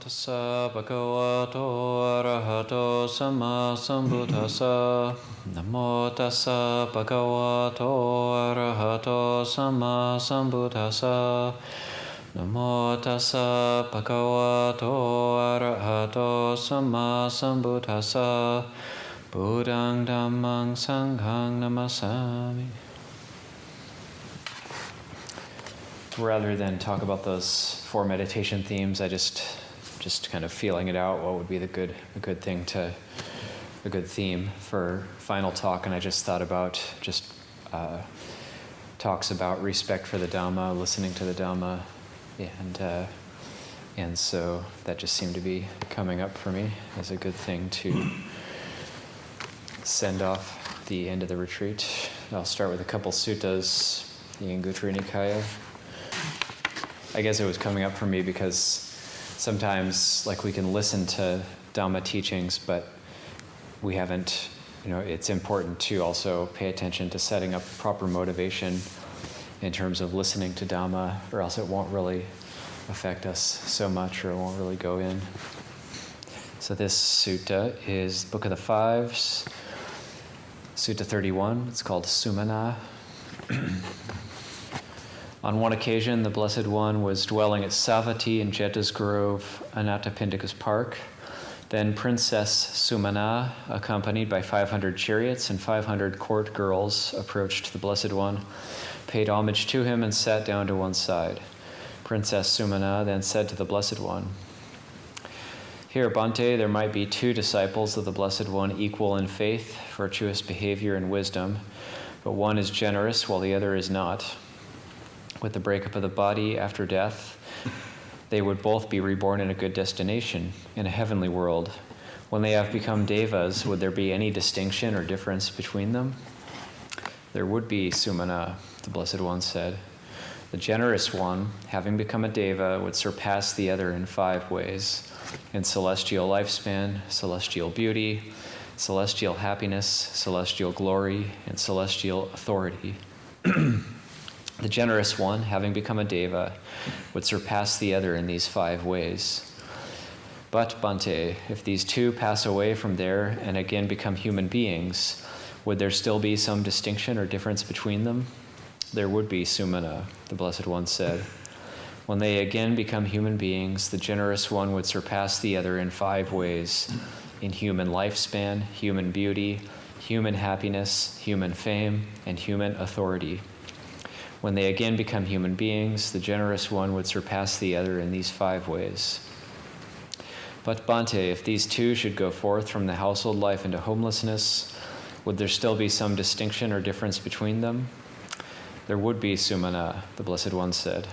tassa bhagavato arahato samma sambuddhassa. Namo tassa bhagavato arahato samma sambuddhassa. Namo tassa bhagavato arahato samma sambuddhassa. Buddhaṃ Dhammāṃ Saṅghāṃ Namasami. Rather than talk about those four meditation themes, I just kind of feeling it out. What would be a good theme for final talk? And I just thought about talks about respect for the Dhamma, listening to the Dhamma, and so that just seemed to be coming up for me as a good thing to send off the end of the retreat. I'll start with a couple suttas, the Anguttara Nikaya. I guess it was coming up for me because sometimes, like, we can listen to Dhamma teachings, but we haven't, it's important to also pay attention to setting up proper motivation in terms of listening to Dhamma, or else it won't really affect us so much, or it won't really go in. So this sutta is Book of the Fives, Sutta 31. It's called Sumana. On one occasion, the Blessed One was dwelling at Savatthi in Jeta's Grove, Anathapindika's park. Then Princess Sumana, accompanied by 500 chariots and 500 court girls, approached the Blessed One, paid homage to him, and sat down to one side. Princess Sumana then said to the Blessed One, "Here, Bhante, there might be two disciples of the Blessed One, equal in faith, virtuous behavior, and wisdom, but one is generous while the other is not. With the breakup of the body after death, they would both be reborn in a good destination, in a heavenly world. When they have become devas, would there be any distinction or difference between them?" "There would be, Sumana," the Blessed One said. "The generous one, having become a deva, would surpass the other in 5 ways: in celestial lifespan, celestial beauty, celestial happiness, celestial glory, and celestial authority. The generous one, having become a deva, would surpass the other in these 5 ways. But, Bhante, if these two pass away from there and again become human beings, would there still be some distinction or difference between them?" "There would be, Sumana," the Blessed One said. "When they again become human beings, the generous one would surpass the other in 5 ways: in human lifespan, human beauty, human happiness, human fame, and human authority. When they again become human beings, the generous one would surpass the other in these 5 ways. But, Bhante, if these two should go forth from the household life into homelessness, would there still be some distinction or difference between them?" "There would be, Sumana," the Blessed One said.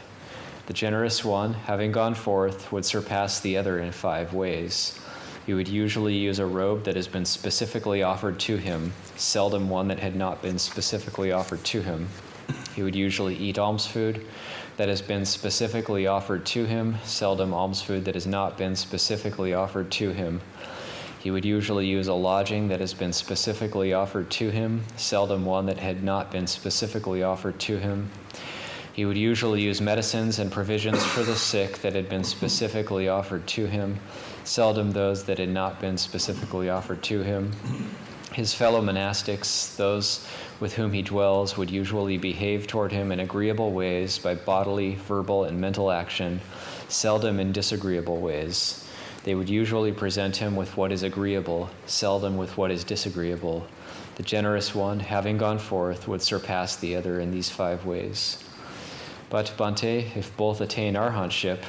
"The generous one, having gone forth, would surpass the other in 5 ways. He would usually use a robe that has been specifically offered to him, seldom one that had not been specifically offered to him. He would usually eat alms food that has been specifically offered to him, seldom alms food that has not been specifically offered to him. He would usually use a lodging that has been specifically offered to him, seldom one that had not been specifically offered to him. He would usually use medicines and provisions for the sick that had been specifically offered to him, seldom those that had not been specifically offered to him. His fellow monastics, those with whom he dwells, would usually behave toward him in agreeable ways by bodily, verbal, and mental action, seldom in disagreeable ways. They would usually present him with what is agreeable, seldom with what is disagreeable. The generous one, having gone forth, would surpass the other in these 5 ways. But, Bhante, if both attain arhantship,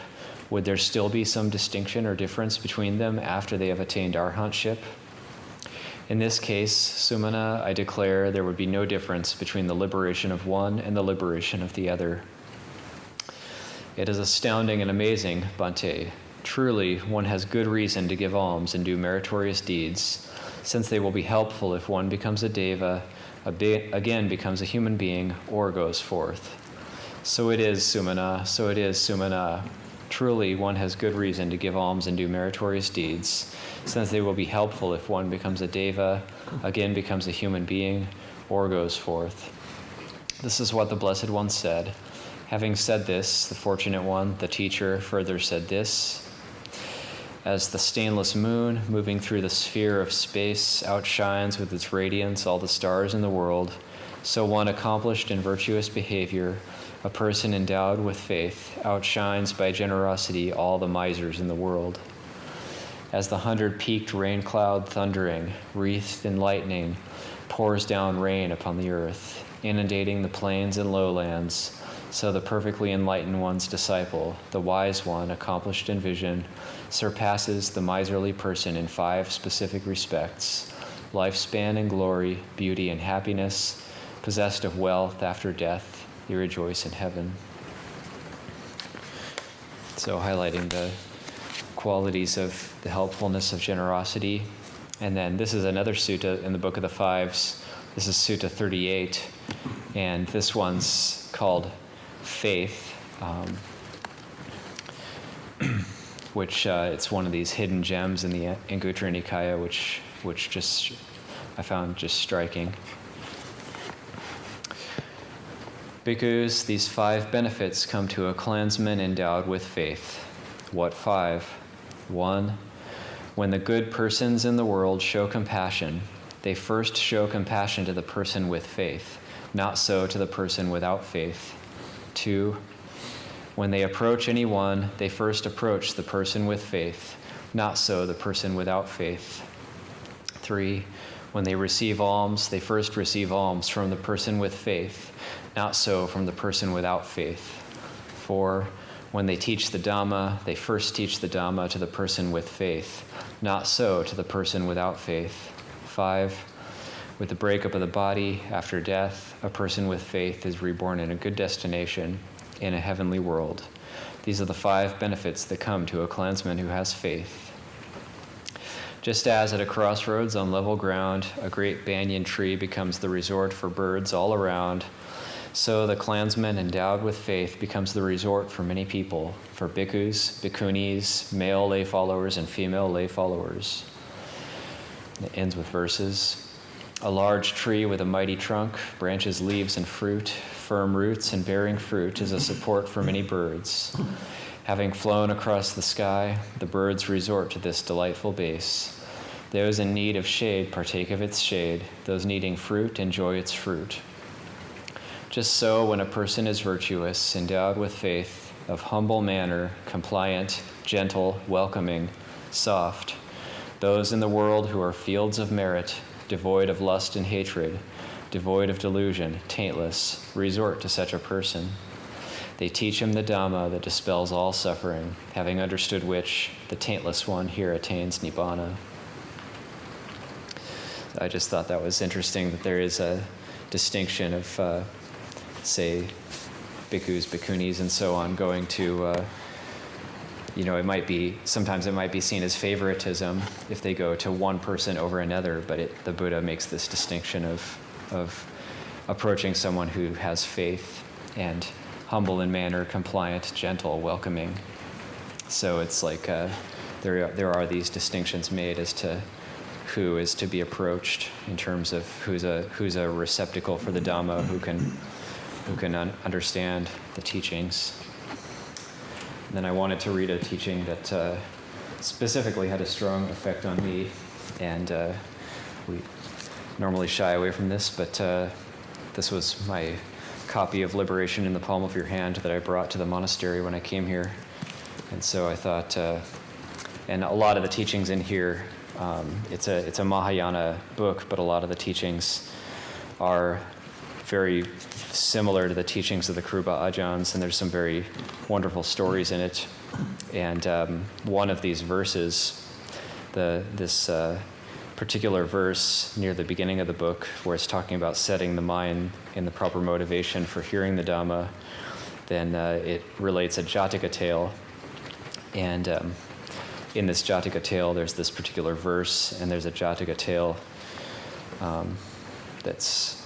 would there still be some distinction or difference between them after they have attained arhantship?" "In this case, Sumana, I declare there would be no difference between the liberation of one and the liberation of the other." "It is astounding and amazing, Bhante. Truly, one has good reason to give alms and do meritorious deeds, since they will be helpful if one becomes a deva, again becomes a human being, or goes forth." "So it is, Sumana, so it is, Sumana. Truly, one has good reason to give alms and do meritorious deeds, since they will be helpful if one becomes a deva, again becomes a human being, or goes forth." This is what the Blessed One said. Having said this, the Fortunate One, the teacher, further said this: As the stainless moon, moving through the sphere of space, outshines with its radiance all the stars in the world, so one accomplished in virtuous behavior, a person endowed with faith, outshines by generosity all the misers in the world. As the 100-peaked rain cloud thundering, wreathed in lightning, pours down rain upon the earth, inundating the plains and lowlands, so the perfectly enlightened one's disciple, the wise one, accomplished in vision, surpasses the miserly person in 5 specific respects: lifespan and glory, beauty and happiness, possessed of wealth after death, you rejoice in heaven. So highlighting the qualities of the helpfulness of generosity. And then this is another sutta in the Book of the Fives. This is Sutta 38, and this one's called Faith, which it's one of these hidden gems in the Anguttara Nikaya, which just I found just striking. Bhikkhus, these 5 benefits come to a clansman endowed with faith. What 5? 1. When the good persons in the world show compassion, they first show compassion to the person with faith, not so to the person without faith. 2. When they approach anyone, they first approach the person with faith, not so the person without faith. 3. When they receive alms, they first receive alms from the person with faith, not so from the person without faith. 4. When they teach the Dhamma, they first teach the Dhamma to the person with faith, not so to the person without faith. 5. With the breakup of the body after death, a person with faith is reborn in a good destination, in a heavenly world. These are the 5 benefits that come to a clansman who has faith. Just as at a crossroads on level ground, a great banyan tree becomes the resort for birds all around, so the clansman endowed with faith becomes the resort for many people, for bhikkhus, bhikkhunis, male lay followers, and female lay followers. It ends with verses. A large tree with a mighty trunk, branches, leaves, and fruit, firm roots, and bearing fruit is a support for many birds. Having flown across the sky, the birds resort to this delightful base. Those in need of shade partake of its shade. Those needing fruit enjoy its fruit. Just so, when a person is virtuous, endowed with faith, of humble manner, compliant, gentle, welcoming, soft, those in the world who are fields of merit, devoid of lust and hatred, devoid of delusion, taintless, resort to such a person. They teach him the Dhamma that dispels all suffering, having understood which, the taintless one here attains Nibbana. I just thought that was interesting that there is a distinction of, say, bhikkhus, bhikkhunis, and so on going to, sometimes it might be seen as favoritism if they go to one person over another, but the Buddha makes this distinction of approaching someone who has faith and humble in manner, compliant, gentle, welcoming. So it's like there are these distinctions made as to who is to be approached in terms of who's a receptacle for the Dhamma, who can understand the teachings. And then I wanted to read a teaching that specifically had a strong effect on me, and we normally shy away from this, but this was my copy of Liberation in the Palm of Your Hand that I brought to the monastery when I came here. And so I thought, and a lot of the teachings in here, it's a Mahayana book, but a lot of the teachings are very similar to the teachings of the Kruba Ajahns, and there's some very wonderful stories in it. And one of these verses, this particular verse near the beginning of the book, where it's talking about setting the mind in the proper motivation for hearing the Dhamma, then it relates a Jataka tale. And in this Jataka tale, there's this particular verse, and there's a Jataka tale that's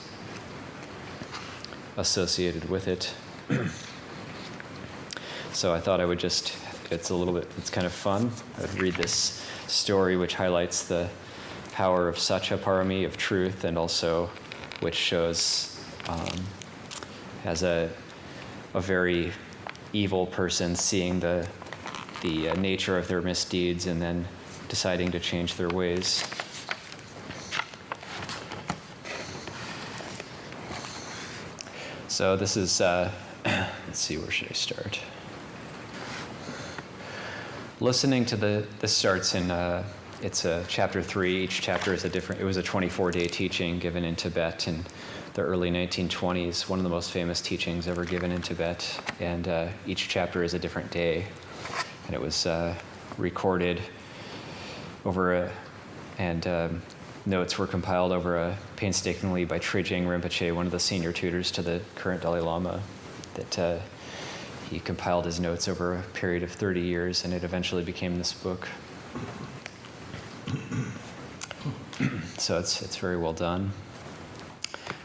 associated with it. So I thought I would it's kind of fun. I would read this story which highlights the power of Satya Parami, of truth, and also which shows as a very evil person seeing the the nature of their misdeeds and then deciding to change their ways. So this is, let's see, where should I start? Listening to this starts in, it's chapter 3. Each chapter is it was a 24-day teaching given in Tibet in the early 1920s, one of the most famous teachings ever given in Tibet. And each chapter is a different day. And it was recorded over notes were compiled over painstakingly by Trijang Rinpoche, one of the senior tutors to the current Dalai Lama, that he compiled his notes over a period of 30 years, and it eventually became this book. So it's very well done.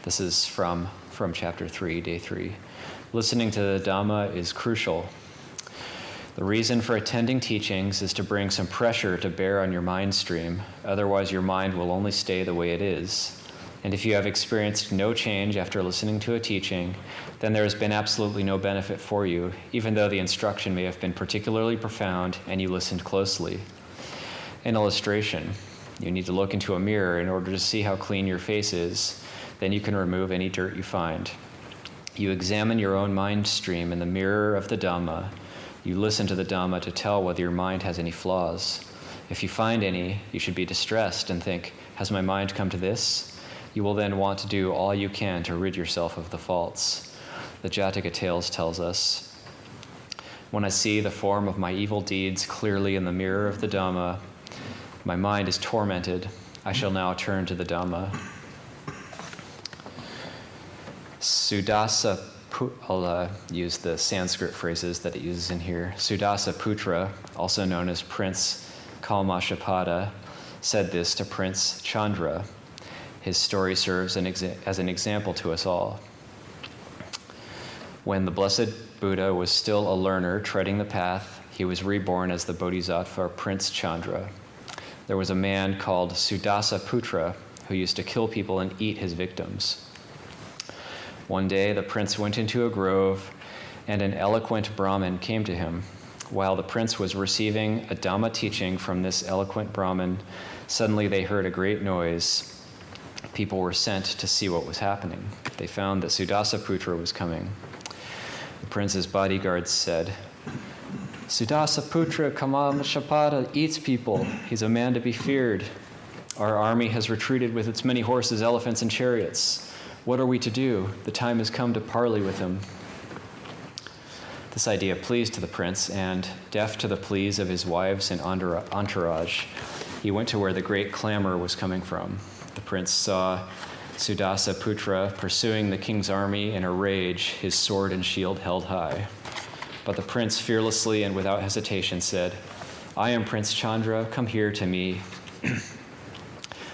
This is from chapter 3, day 3. Listening to the Dhamma is crucial. The reason for attending teachings is to bring some pressure to bear on your mind stream. Otherwise, your mind will only stay the way it is. And if you have experienced no change after listening to a teaching, then there has been absolutely no benefit for you, even though the instruction may have been particularly profound and you listened closely. An illustration: you need to look into a mirror in order to see how clean your face is. Then you can remove any dirt you find. You examine your own mind stream in the mirror of the Dhamma. You listen to the Dhamma to tell whether your mind has any flaws. If you find any, you should be distressed and think, has my mind come to this? You will then want to do all you can to rid yourself of the faults. The Jataka Tales tells us, when I see the form of my evil deeds clearly in the mirror of the Dhamma, my mind is tormented. I shall now turn to the Dhamma. Sudasa, I'll use the Sanskrit phrases that it uses in here. Sudasa Putra, also known as Prince Kalmashapada, said this to Prince Chandra. His story serves as an example to us all. When the Blessed Buddha was still a learner treading the path, he was reborn as the Bodhisattva Prince Chandra. There was a man called Sudasa Putra who used to kill people and eat his victims. One day, the prince went into a grove, and an eloquent Brahmin came to him. While the prince was receiving a Dhamma teaching from this eloquent Brahmin, suddenly they heard a great noise. People were sent to see what was happening. They found that Sudasa Putra was coming. The prince's bodyguards said, Sudasa Putra Kalmashapada eats people. He's a man to be feared. Our army has retreated with its many horses, elephants, and chariots. What are we to do? The time has come to parley with him. This idea pleased the prince, and, deaf to the pleas of his wives and entourage, he went to where the great clamor was coming from. The prince saw Sudasa Putra pursuing the king's army in a rage, his sword and shield held high. But the prince fearlessly and without hesitation said, I am Prince Chandra, come here to me.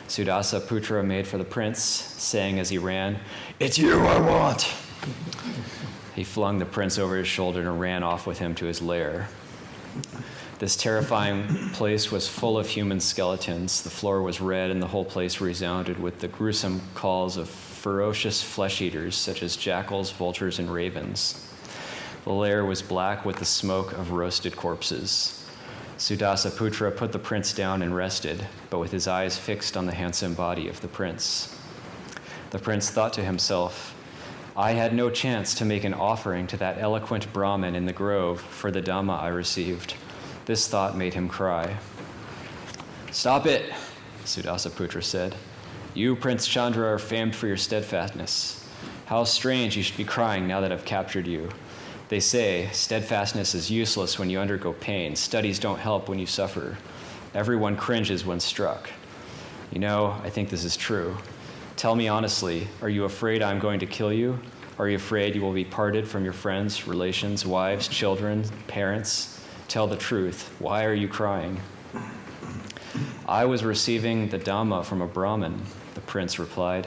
Sudasa Putra made for the prince, saying as he ran, It's you I want! He flung the prince over his shoulder and ran off with him to his lair. This terrifying place was full of human skeletons. The floor was red, and the whole place resounded with the gruesome calls of ferocious flesh-eaters, such as jackals, vultures, and ravens. The lair was black with the smoke of roasted corpses. Sudasa Putra put the prince down and rested, but with his eyes fixed on the handsome body of the prince. The prince thought to himself, I had no chance to make an offering to that eloquent Brahmin in the grove for the Dhamma I received. This thought made him cry. Stop it, Sudasa Putra said. You, Prince Chandra, are famed for your steadfastness. How strange you should be crying now that I've captured you. They say steadfastness is useless when you undergo pain. Studies don't help when you suffer. Everyone cringes when struck. You know, I think this is true. Tell me honestly, are you afraid I'm going to kill you? Are you afraid you will be parted from your friends, relations, wives, children, parents? Tell the truth. Why are you crying? I was receiving the Dhamma from a Brahmin, the prince replied,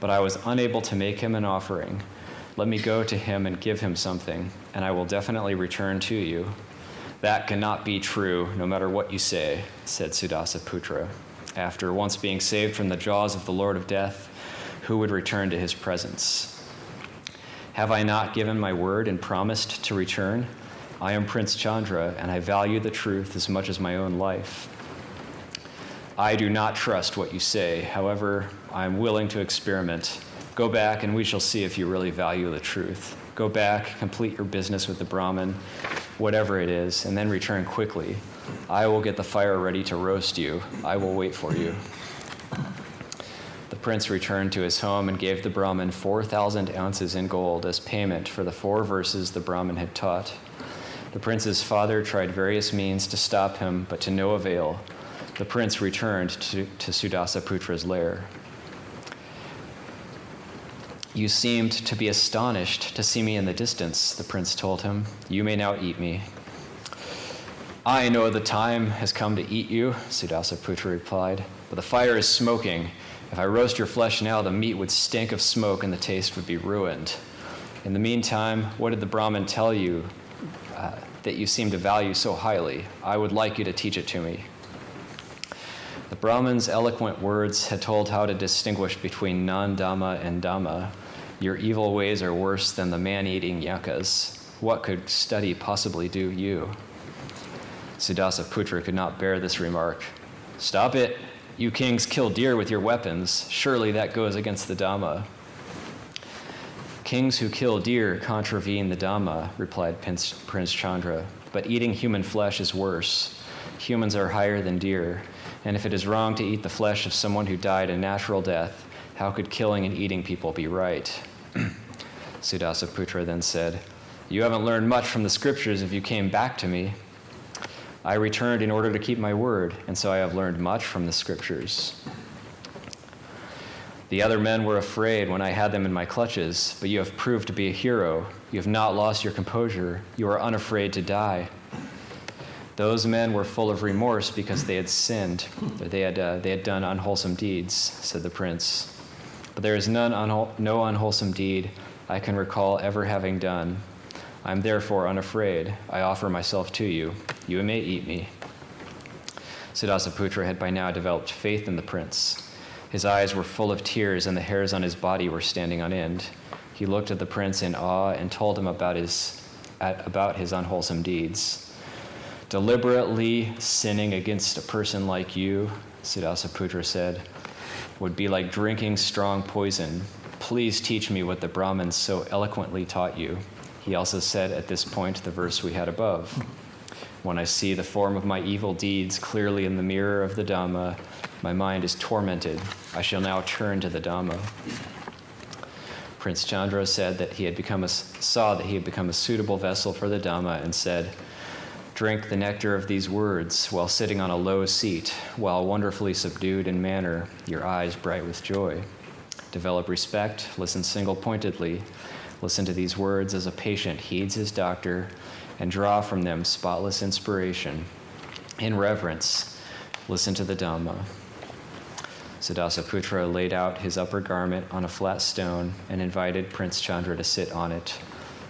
but I was unable to make him an offering. Let me go to him and give him something, and I will definitely return to you. That cannot be true, no matter what you say, said Sudasa Putra. After once being saved from the jaws of the Lord of Death, who would return to his presence? Have I not given my word and promised to return? I am Prince Chandra, and I value the truth as much as my own life. I do not trust what you say. However, I am willing to experiment. Go back, and we shall see if you really value the truth. Go back, complete your business with the Brahmin, whatever it is, and then return quickly. I will get the fire ready to roast you. I will wait for you. The prince returned to his home and gave the Brahmin 4,000 ounces in gold as payment for the 4 verses the Brahmin had taught. The prince's father tried various means to stop him, but to no avail. The prince returned to Sudasaputra's lair. You seemed to be astonished to see me in the distance, the prince told him. You may now eat me. I know the time has come to eat you, Sudasaputra replied, but the fire is smoking. If I roast your flesh now, the meat would stink of smoke and the taste would be ruined. In the meantime, what did the Brahmin tell you that you seem to value so highly? I would like you to teach it to me. The Brahmin's eloquent words had told how to distinguish between non-Dhamma and Dhamma. Your evil ways are worse than the man-eating yakas. What could study possibly do you? Sudasaputra could not bear this remark. Stop it. You kings kill deer with your weapons. Surely that goes against the Dhamma. Kings who kill deer contravene the Dhamma, replied Prince Chandra, but eating human flesh is worse. Humans are higher than deer, and if it is wrong to eat the flesh of someone who died a natural death, how could killing and eating people be right? Sudasaputra then said, You haven't learned much from the scriptures if you came back to me. I returned in order to keep my word, and so I have learned much from the scriptures. The other men were afraid when I had them in my clutches, but you have proved to be a hero. You have not lost your composure. You are unafraid to die. Those men were full of remorse because they had sinned. They had done unwholesome deeds, said the prince. But there is no unwholesome deed I can recall ever having done. I am therefore unafraid. I offer myself to you. You may eat me. Sudasaputra had by now developed faith in the prince. His eyes were full of tears and the hairs on his body were standing on end. He looked at the prince in awe and told him about his unwholesome deeds. Deliberately sinning against a person like you, Sudasaputra said, would be like drinking strong poison. Please teach me what the Brahmins so eloquently taught you. He also said at this point the verse we had above. When I see the form of my evil deeds clearly in the mirror of the Dhamma, my mind is tormented. I shall now turn to the Dhamma. Prince Chandra said that saw that he had become a suitable vessel for the Dhamma and said, Drink the nectar of these words while sitting on a low seat, while wonderfully subdued in manner, your eyes bright with joy. Develop respect, listen single-pointedly, listen to these words as a patient heeds his doctor, and draw from them spotless inspiration. In reverence, listen to the Dhamma. Sudasaputra laid out his upper garment on a flat stone and invited Prince Chandra to sit on it.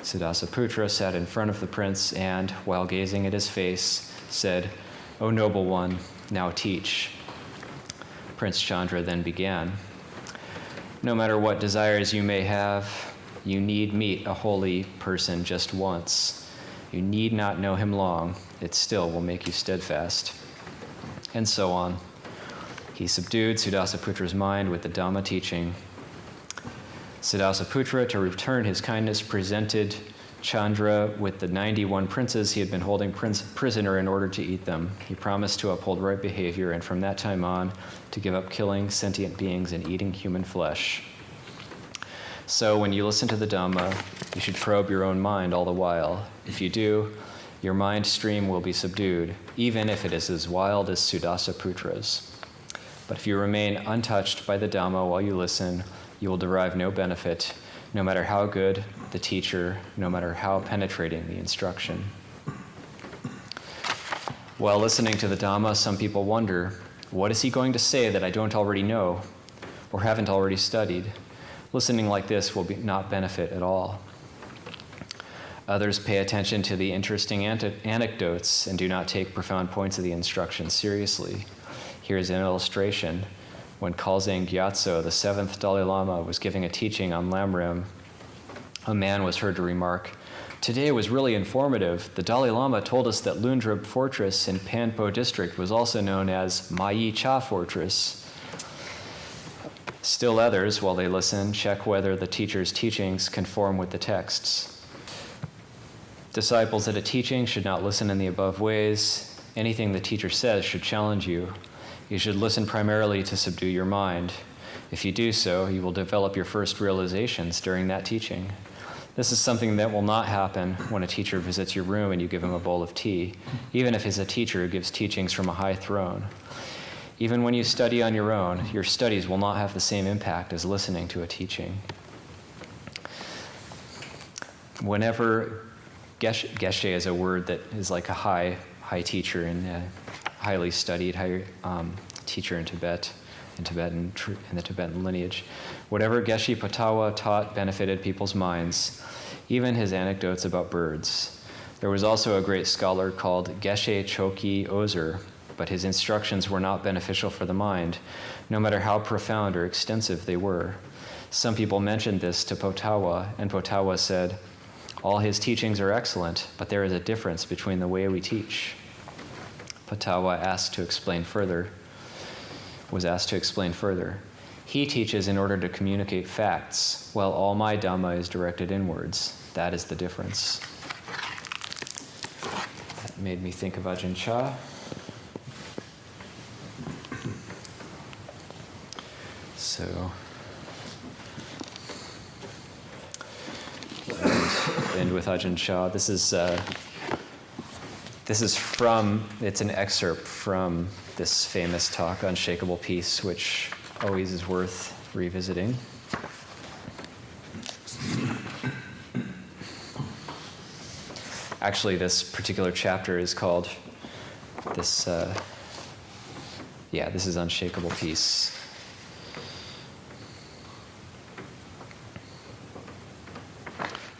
Sudasaputra sat in front of the prince and, while gazing at his face, said, O noble one, now teach. Prince Chandra then began. No matter what desires you may have, you need meet a holy person just once. You need not know him long. It still will make you steadfast. And so on. He subdued Sudasaputra's mind with the Dhamma teaching. Sudasaputra, to return his kindness, presented Chandra with the 91 princes he had been holding prisoner in order to eat them. He promised to uphold right behavior and from that time on to give up killing sentient beings and eating human flesh. So when you listen to the Dhamma, you should probe your own mind all the while. If you do, your mind stream will be subdued, even if it is as wild as Sudasaputra's. But if you remain untouched by the Dhamma while you listen, you will derive no benefit, no matter how good the teacher, no matter how penetrating the instruction. While listening to the Dhamma, some people wonder, what is he going to say that I don't already know or haven't already studied? Listening like this will not benefit at all. Others pay attention to the interesting anecdotes and do not take profound points of the instruction seriously. Here's an illustration. When Khalzang Gyatso, the 7th Dalai Lama, was giving a teaching on Lamrim, a man was heard to remark, Today was really informative. The Dalai Lama told us that Lundrup Fortress in Panpo district was also known as Mai Cha Fortress. Still others, while they listen, check whether the teacher's teachings conform with the texts. Disciples at a teaching should not listen in the above ways. Anything the teacher says should challenge you. You should listen primarily to subdue your mind. If you do so, you will develop your first realizations during that teaching. This is something that will not happen when a teacher visits your room and you give him a bowl of tea, even if he's a teacher who gives teachings from a high throne. Even when you study on your own, your studies will not have the same impact as listening to a teaching. Whenever Geshe is a word that is like a high teacher and a highly studied teacher in Tibet, in the Tibetan lineage. Whatever Geshe Patawa taught benefited people's minds, even his anecdotes about birds. There was also a great scholar called Geshe Choki Ozer, but his instructions were not beneficial for the mind, no matter how profound or extensive they were. Some people mentioned this to Potawa, and Potawa said, "All his teachings are excellent, but there is a difference between the way we teach." Potawa was asked to explain further. He teaches in order to communicate facts, while all my Dhamma is directed inwards. That is the difference. That made me think of Ajahn Chah. So, end with Ajahn Chah. This is from, it's an excerpt from this famous talk, Unshakable Peace, which always is worth revisiting. Actually, this particular chapter is called, this is Unshakable Peace.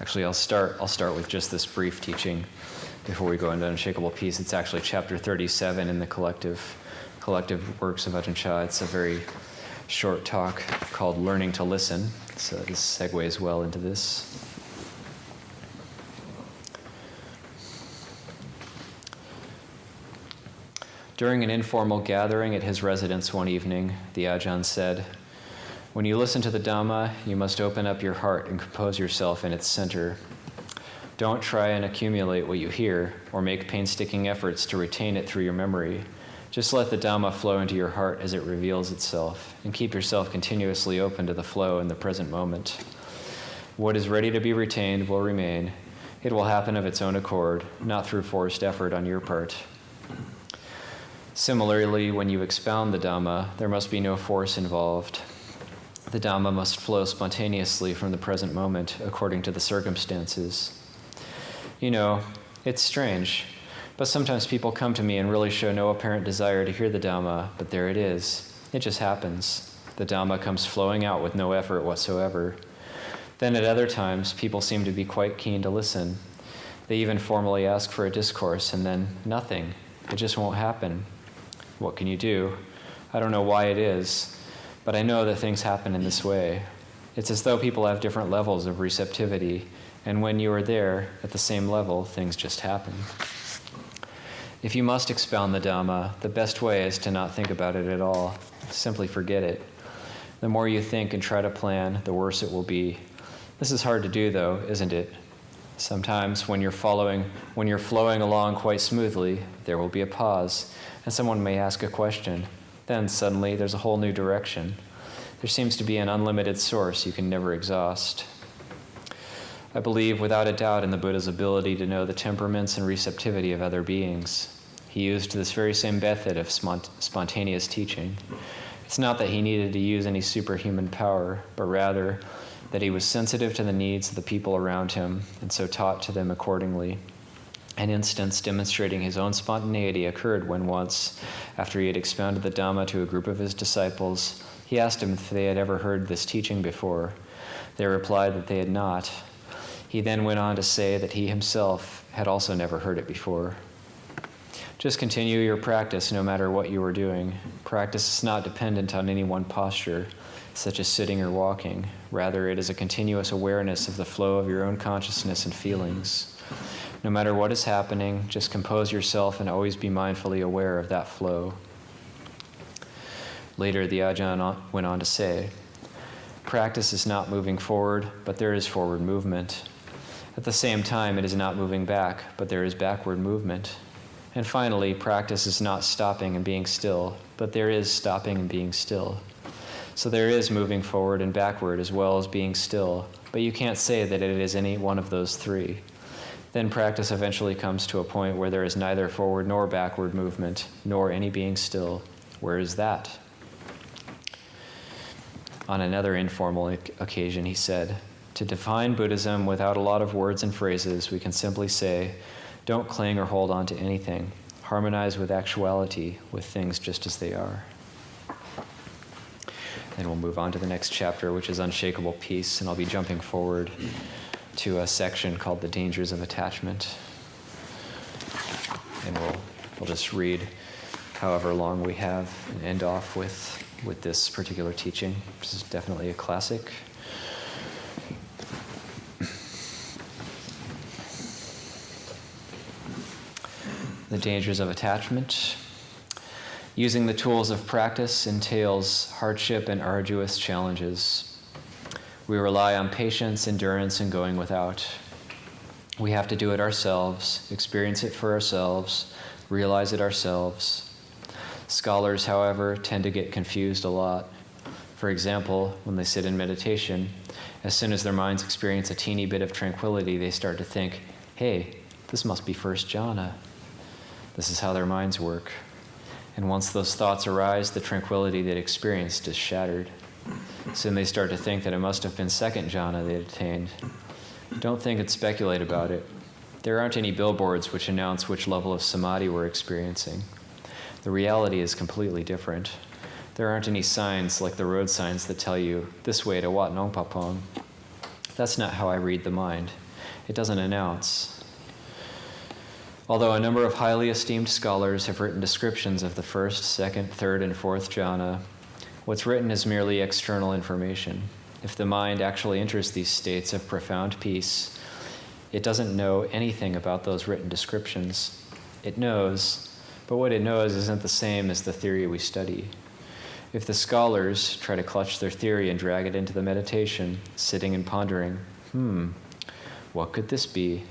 Actually, I'll start with just this brief teaching before we go into Unshakable Peace. It's actually chapter 37 in the collective works of Ajahn Chah. It's a very short talk called Learning to Listen, so this segues well into this. During an informal gathering at his residence one evening, the Ajahn said, "When you listen to the Dhamma, you must open up your heart and compose yourself in its center. Don't try and accumulate what you hear or make painstaking efforts to retain it through your memory. Just let the Dhamma flow into your heart as it reveals itself, and keep yourself continuously open to the flow in the present moment. What is ready to be retained will remain. It will happen of its own accord, not through forced effort on your part. Similarly, when you expound the Dhamma, there must be no force involved. The Dhamma must flow spontaneously from the present moment according to the circumstances. You know, it's strange, but sometimes people come to me and really show no apparent desire to hear the Dhamma, but there it is. It just happens. The Dhamma comes flowing out with no effort whatsoever. Then at other times, people seem to be quite keen to listen. They even formally ask for a discourse, and then nothing. It just won't happen. What can you do? I don't know why it is, but I know that things happen in this way. It's as though people have different levels of receptivity, and when you are there at the same level, things just happen. If you must expound the Dhamma, the best way is to not think about it at all. Simply forget it. The more you think and try to plan, the worse it will be. This is hard to do, though, isn't it? Sometimes when you're flowing along quite smoothly, there will be a pause, and someone may ask a question. Then suddenly there's a whole new direction. There seems to be an unlimited source you can never exhaust. I believe without a doubt in the Buddha's ability to know the temperaments and receptivity of other beings. He used this very same method of spontaneous teaching. It's not that he needed to use any superhuman power, but rather that he was sensitive to the needs of the people around him, and so taught to them accordingly. An instance demonstrating his own spontaneity occurred when once, after he had expounded the Dhamma to a group of his disciples, he asked them if they had ever heard this teaching before. They replied that they had not. He then went on to say that he himself had also never heard it before. Just continue your practice no matter what you are doing. Practice is not dependent on any one posture. such as sitting or walking. Rather, it is a continuous awareness of the flow of your own consciousness and feelings. No matter what is happening, just compose yourself and always be mindfully aware of that flow. Later, the Ajahn went on to say, practice is not moving forward, but there is forward movement. At the same time, it is not moving back, but there is backward movement. And finally, practice is not stopping and being still, but there is stopping and being still. So there is moving forward and backward as well as being still, but you can't say that it is any one of those three. Then practice eventually comes to a point where there is neither forward nor backward movement, nor any being still. Where is that? On another informal occasion, he said, to define Buddhism without a lot of words and phrases, we can simply say, don't cling or hold on to anything. Harmonize with actuality, with things just as they are. Then we'll move on to the next chapter, which is Unshakable Peace, and I'll be jumping forward to a section called The Dangers of Attachment. And we'll just read however long we have and end off with this particular teaching. This is definitely a classic. The dangers of attachment. Using the tools of practice entails hardship and arduous challenges. We rely on patience, endurance, and going without. We have to do it ourselves, experience it for ourselves, realize it ourselves. Scholars, however, tend to get confused a lot. For example, when they sit in meditation, as soon as their minds experience a teeny bit of tranquility, they start to think, hey, this must be first jhana. This is how their minds work. And once those thoughts arise, the tranquility they'd experienced is shattered. Soon they start to think that it must have been second jhana they attained. Don't think and speculate about it. There aren't any billboards which announce which level of samadhi we're experiencing. The reality is completely different. There aren't any signs like the road signs that tell you, this way to Wat Nong Papong. That's not how I read the mind. It doesn't announce. Although a number of highly esteemed scholars have written descriptions of the first, second, third, and fourth jhana, what's written is merely external information. If the mind actually enters these states of profound peace, it doesn't know anything about those written descriptions. It knows, but what it knows isn't the same as the theory we study. If the scholars try to clutch their theory and drag it into the meditation, sitting and pondering, what could this be?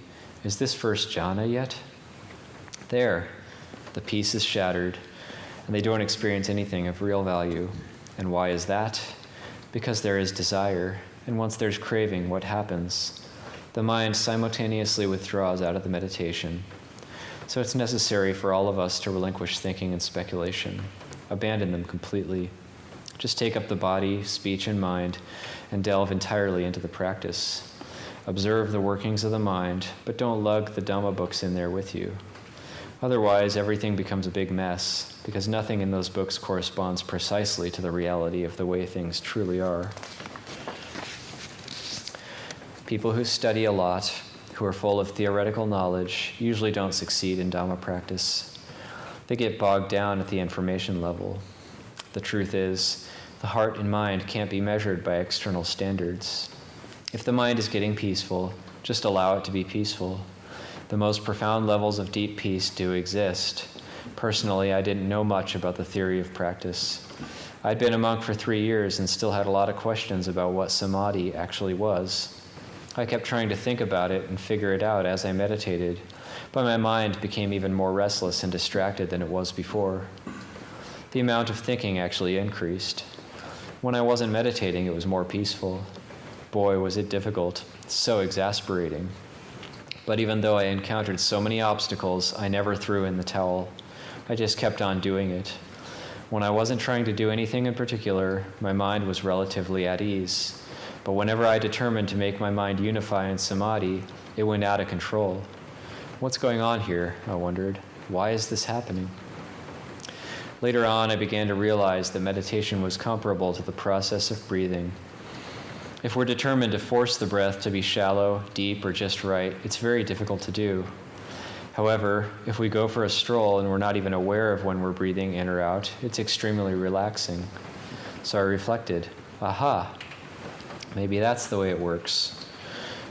Is this first jhana yet? There, the peace is shattered, and they don't experience anything of real value. And why is that? Because there is desire, and once there's craving, what happens? The mind simultaneously withdraws out of the meditation. So it's necessary for all of us to relinquish thinking and speculation, abandon them completely. Just take up the body, speech, and mind, and delve entirely into the practice. Observe the workings of the mind, but don't lug the Dhamma books in there with you. Otherwise, everything becomes a big mess, because nothing in those books corresponds precisely to the reality of the way things truly are. People who study a lot, who are full of theoretical knowledge, usually don't succeed in Dhamma practice. They get bogged down at the information level. The truth is, the heart and mind can't be measured by external standards. If the mind is getting peaceful, just allow it to be peaceful. The most profound levels of deep peace do exist. Personally, I didn't know much about the theory of practice. I'd been a monk for 3 years and still had a lot of questions about what samadhi actually was. I kept trying to think about it and figure it out as I meditated, but my mind became even more restless and distracted than it was before. The amount of thinking actually increased. When I wasn't meditating, it was more peaceful. Boy, was it difficult, so exasperating. But even though I encountered so many obstacles, I never threw in the towel. I just kept on doing it. When I wasn't trying to do anything in particular, my mind was relatively at ease. But whenever I determined to make my mind unify in samadhi, it went out of control. What's going on here? I wondered. Why is this happening? Later on, I began to realize that meditation was comparable to the process of breathing. If we're determined to force the breath to be shallow, deep, or just right, it's very difficult to do. However, if we go for a stroll and we're not even aware of when we're breathing in or out, it's extremely relaxing. So I reflected, Aha, maybe that's the way it works.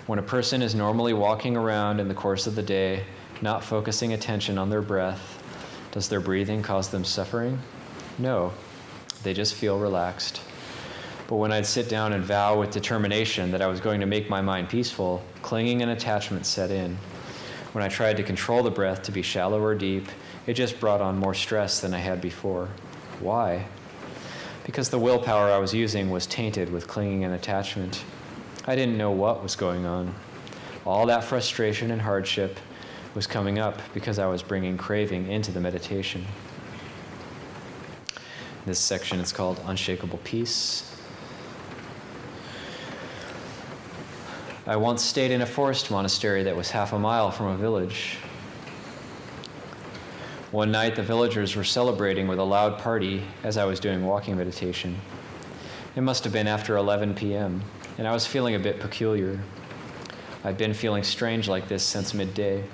When a person is normally walking around in the course of the day, not focusing attention on their breath, does their breathing cause them suffering? No, they just feel relaxed. But when I'd sit down and vow with determination that I was going to make my mind peaceful, clinging and attachment set in. When I tried to control the breath to be shallow or deep, it just brought on more stress than I had before. Why? Because the willpower I was using was tainted with clinging and attachment. I didn't know what was going on. All that frustration and hardship was coming up because I was bringing craving into the meditation. This section is called Unshakable Peace. I once stayed in a forest monastery that was half a mile from a village. One night, the villagers were celebrating with a loud party as I was doing walking meditation. It must have been after 11 p.m., and I was feeling a bit peculiar. I'd been feeling strange like this since midday.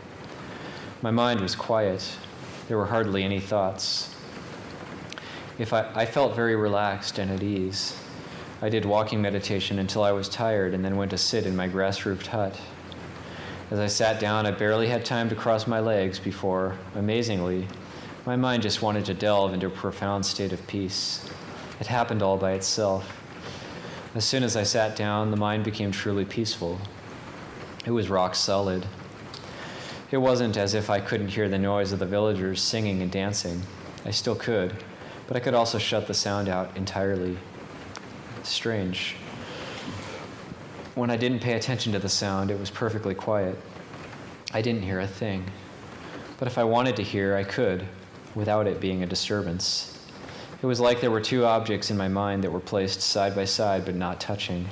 My mind was quiet. There were hardly any thoughts. I felt very relaxed and at ease. I did walking meditation until I was tired and then went to sit in my grass-roofed hut. As I sat down, I barely had time to cross my legs before, amazingly, my mind just wanted to delve into a profound state of peace. It happened all by itself. As soon as I sat down, the mind became truly peaceful. It was rock solid. It wasn't as if I couldn't hear the noise of the villagers singing and dancing. I still could, but I could also shut the sound out entirely. Strange. When I didn't pay attention to the sound, it was perfectly quiet. I didn't hear a thing. But if I wanted to hear, I could, without it being a disturbance. It was like there were two objects in my mind that were placed side by side but not touching.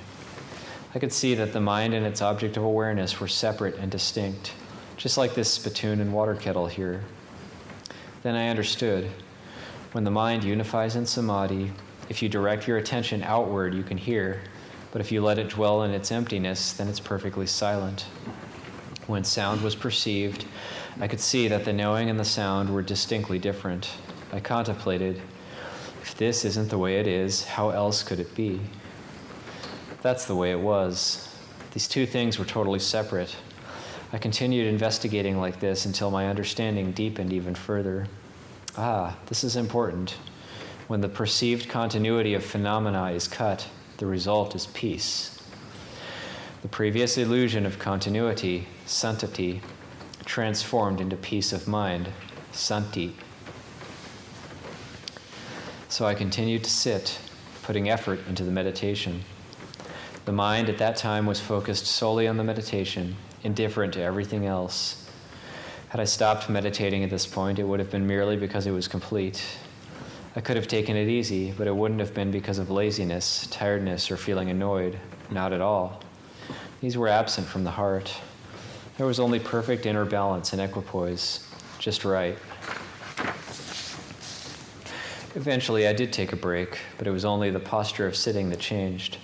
I could see that the mind and its object of awareness were separate and distinct, just like this spittoon and water kettle here. Then I understood. When the mind unifies in samadhi, if you direct your attention outward, you can hear, but if you let it dwell in its emptiness, then it's perfectly silent. When sound was perceived, I could see that the knowing and the sound were distinctly different. I contemplated, if this isn't the way it is, how else could it be? That's the way it was. These two things were totally separate. I continued investigating like this until my understanding deepened even further. This is important. When the perceived continuity of phenomena is cut, the result is peace. The previous illusion of continuity, santati, transformed into peace of mind, santi. So I continued to sit, putting effort into the meditation. The mind at that time was focused solely on the meditation, indifferent to everything else. Had I stopped meditating at this point, it would have been merely because it was complete. I could have taken it easy, but it wouldn't have been because of laziness, tiredness, or feeling annoyed. Not at all. These were absent from the heart. There was only perfect inner balance and equipoise, just right. Eventually, I did take a break, but it was only the posture of sitting that changed.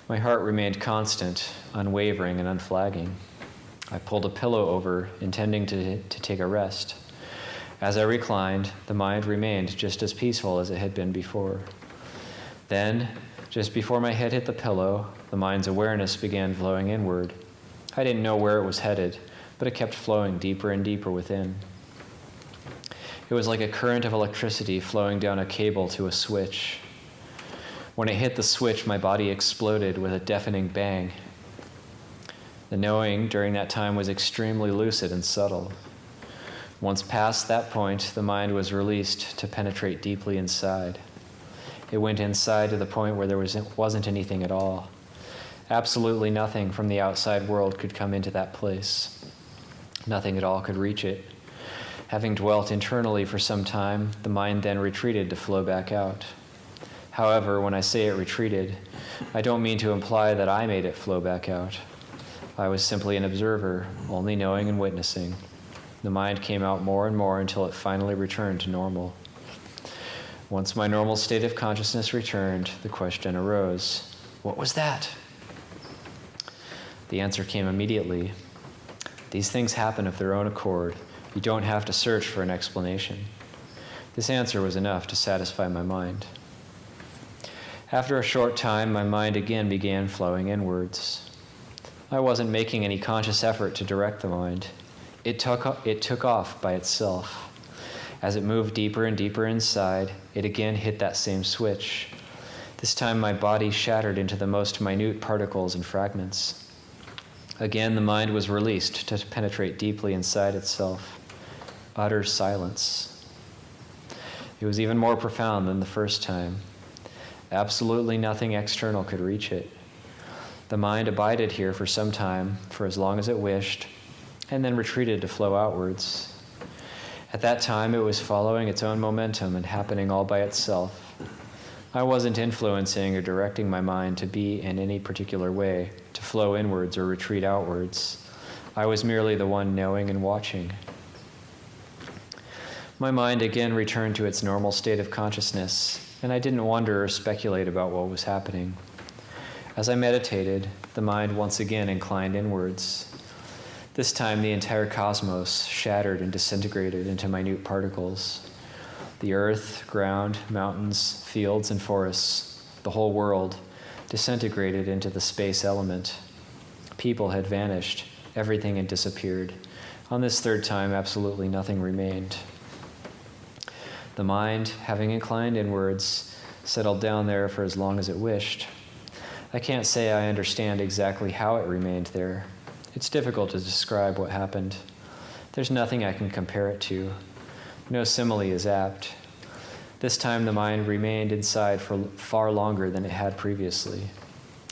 My heart remained constant, unwavering, and unflagging. I pulled a pillow over, intending to take a rest. As I reclined, the mind remained just as peaceful as it had been before. Then, just before my head hit the pillow, the mind's awareness began flowing inward. I didn't know where it was headed, but it kept flowing deeper and deeper within. It was like a current of electricity flowing down a cable to a switch. When it hit the switch, my body exploded with a deafening bang. The knowing during that time was extremely lucid and subtle. Once past that point, the mind was released to penetrate deeply inside. It went inside to the point where there wasn't anything at all. Absolutely nothing from the outside world could come into that place. Nothing at all could reach it. Having dwelt internally for some time, the mind then retreated to flow back out. However, when I say it retreated, I don't mean to imply that I made it flow back out. I was simply an observer, only knowing and witnessing. The mind came out more and more until it finally returned to normal. Once my normal state of consciousness returned, the question arose, what was that? The answer came immediately. These things happen of their own accord. You don't have to search for an explanation. This answer was enough to satisfy my mind. After a short time, my mind again began flowing inwards. I wasn't making any conscious effort to direct the mind. It took off by itself. As it moved deeper and deeper inside, it again hit that same switch. This time my body shattered into the most minute particles and fragments. Again, the mind was released to penetrate deeply inside itself. Utter silence. It was even more profound than the first time. Absolutely nothing external could reach it. The mind abided here for some time, for as long as it wished, and then retreated to flow outwards. At that time, it was following its own momentum and happening all by itself. I wasn't influencing or directing my mind to be in any particular way, to flow inwards or retreat outwards. I was merely the one knowing and watching. My mind again returned to its normal state of consciousness, and I didn't wonder or speculate about what was happening. As I meditated, the mind once again inclined inwards. This time, the entire cosmos shattered and disintegrated into minute particles. The earth, ground, mountains, fields, and forests, the whole world, disintegrated into the space element. People had vanished. Everything had disappeared. On this third time, absolutely nothing remained. The mind, having inclined inwards, settled down there for as long as it wished. I can't say I understand exactly how it remained there. It's difficult to describe what happened. There's nothing I can compare it to. No simile is apt. This time the mind remained inside for far longer than it had previously,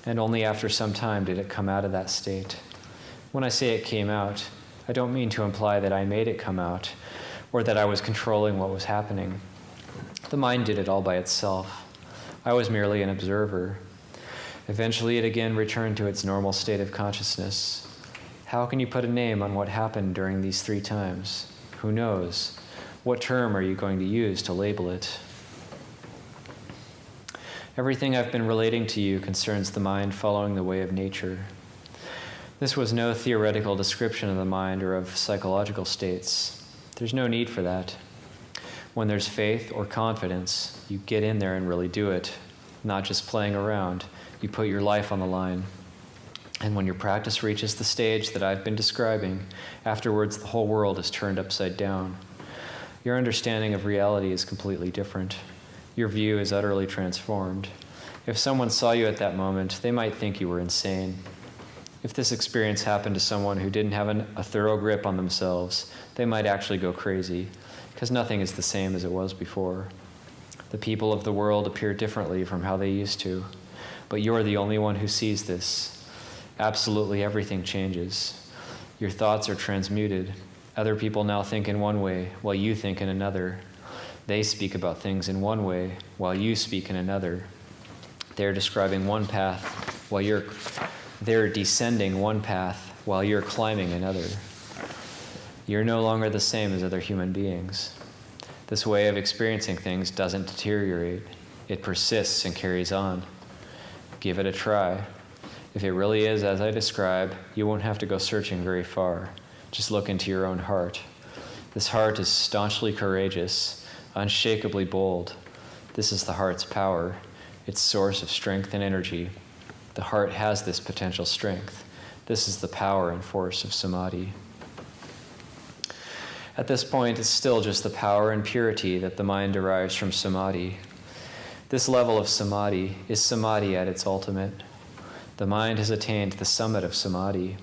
and only after some time did it come out of that state. When I say it came out, I don't mean to imply that I made it come out, or that I was controlling what was happening. The mind did it all by itself. I was merely an observer. Eventually it again returned to its normal state of consciousness. How can you put a name on what happened during these 3 times? Who knows? What term are you going to use to label it? Everything I've been relating to you concerns the mind following the way of nature. This was no theoretical description of the mind or of psychological states. There's no need for that. When there's faith or confidence, you get in there and really do it, not just playing around. You put your life on the line. And when your practice reaches the stage that I've been describing, afterwards the whole world is turned upside down. Your understanding of reality is completely different. Your view is utterly transformed. If someone saw you at that moment, they might think you were insane. If this experience happened to someone who didn't have a thorough grip on themselves, they might actually go crazy, because nothing is the same as it was before. The people of the world appear differently from how they used to, but you're the only one who sees this. Absolutely everything changes. Your thoughts are transmuted. Other people now think in one way, while you think in another. They speak about things in one way, while you speak in another. They're describing one path, while they're descending one path, while you're climbing another. You're no longer the same as other human beings. This way of experiencing things doesn't deteriorate. It persists and carries on. Give it a try. If it really is as I describe, you won't have to go searching very far. Just look into your own heart. This heart is staunchly courageous, unshakably bold. This is the heart's power, its source of strength and energy. The heart has this potential strength. This is the power and force of samadhi. At this point, it's still just the power and purity that the mind derives from samadhi. This level of samadhi is samadhi at its ultimate. The mind has attained the summit of samadhi.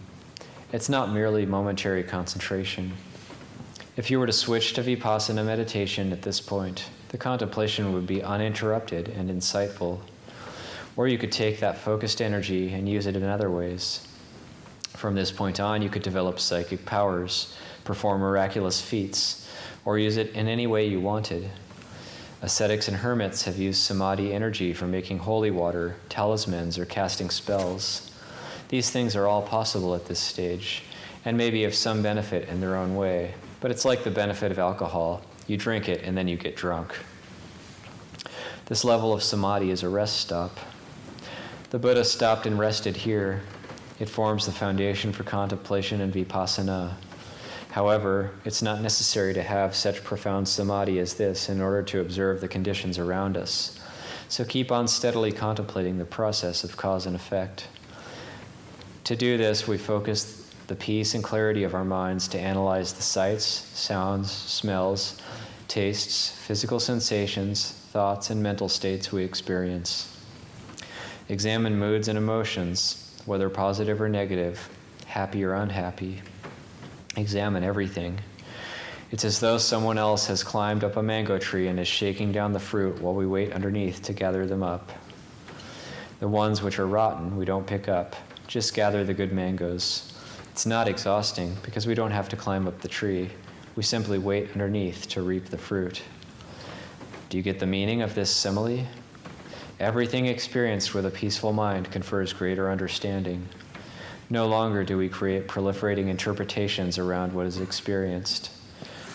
It's not merely momentary concentration. If you were to switch to Vipassana meditation at this point, the contemplation would be uninterrupted and insightful. Or you could take that focused energy and use it in other ways. From this point on, you could develop psychic powers, perform miraculous feats, or use it in any way you wanted. Ascetics and hermits have used samadhi energy for making holy water, talismans, or casting spells. These things are all possible at this stage, and may be of some benefit in their own way, but it's like the benefit of alcohol. You drink it and then you get drunk. This level of samadhi is a rest stop. The Buddha stopped and rested here. It forms the foundation for contemplation and vipassana. However, it's not necessary to have such profound samadhi as this in order to observe the conditions around us. So keep on steadily contemplating the process of cause and effect. To do this, we focus the peace and clarity of our minds to analyze the sights, sounds, smells, tastes, physical sensations, thoughts, and mental states we experience. Examine moods and emotions, whether positive or negative, happy or unhappy. Examine everything. It's as though someone else has climbed up a mango tree and is shaking down the fruit while we wait underneath to gather them up. The ones which are rotten we don't pick up, just gather the good mangoes. It's not exhausting because we don't have to climb up the tree. We simply wait underneath to reap the fruit. Do you get the meaning of this simile? Everything experienced with a peaceful mind confers greater understanding. No longer do we create proliferating interpretations around what is experienced.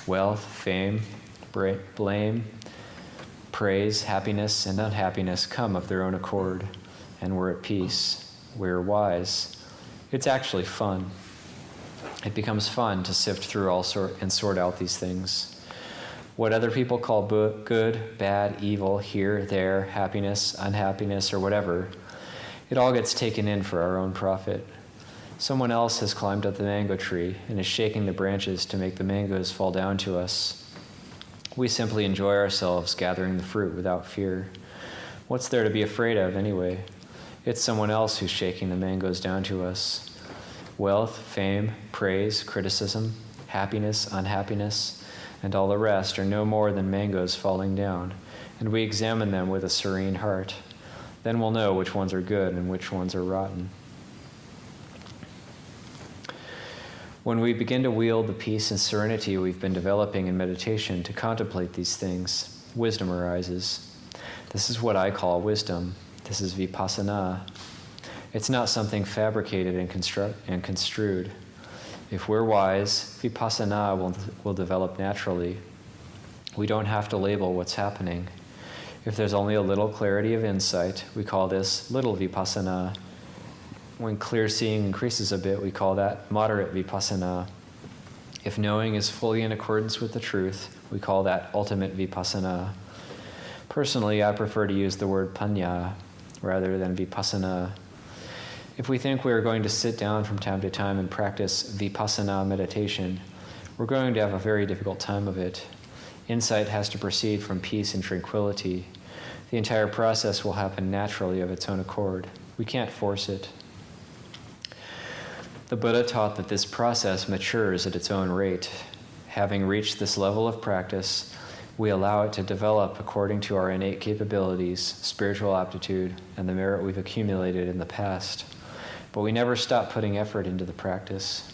Wealth, fame, blame, praise, happiness, and unhappiness come of their own accord, and we're at peace. We're wise. It's actually fun. It becomes fun to sift through and sort out these things. What other people call good, bad, evil, here, there, happiness, unhappiness, or whatever, it all gets taken in for our own profit. Someone else has climbed up the mango tree and is shaking the branches to make the mangoes fall down to us. We simply enjoy ourselves gathering the fruit without fear. What's there to be afraid of anyway? It's someone else who's shaking the mangoes down to us. Wealth, fame, praise, criticism, happiness, unhappiness, and all the rest are no more than mangoes falling down, and we examine them with a serene heart. Then we'll know which ones are good and which ones are rotten. When we begin to wield the peace and serenity we've been developing in meditation to contemplate these things, wisdom arises. This is what I call wisdom. This is Vipassana. It's not something fabricated and construed. If we're wise, Vipassana will develop naturally. We don't have to label what's happening. If there's only a little clarity of insight, we call this little Vipassana. When clear seeing increases a bit, we call that moderate Vipassana. If knowing is fully in accordance with the truth, we call that ultimate Vipassana. Personally, I prefer to use the word Panya rather than Vipassana. If we think we are going to sit down from time to time and practice Vipassana meditation, we're going to have a very difficult time of it. Insight has to proceed from peace and tranquility. The entire process will happen naturally of its own accord. We can't force it. The Buddha taught that this process matures at its own rate. Having reached this level of practice, we allow it to develop according to our innate capabilities, spiritual aptitude, and the merit we've accumulated in the past. But we never stop putting effort into the practice.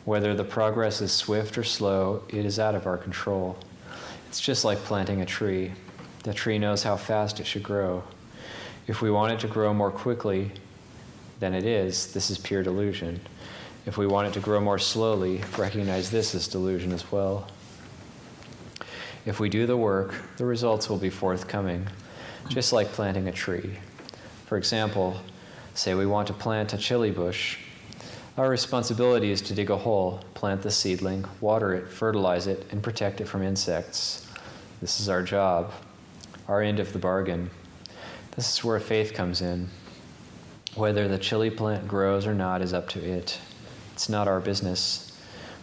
Whether the progress is swift or slow, it is out of our control. It's just like planting a tree. The tree knows how fast it should grow. If we want it to grow more quickly than it is, this is pure delusion. If we want it to grow more slowly, recognize this as delusion as well. If we do the work, the results will be forthcoming, just like planting a tree. For example, say we want to plant a chili bush. Our responsibility is to dig a hole, plant the seedling, water it, fertilize it, and protect it from insects. This is our job, our end of the bargain. This is where faith comes in. Whether the chili plant grows or not is up to it. It's not our business.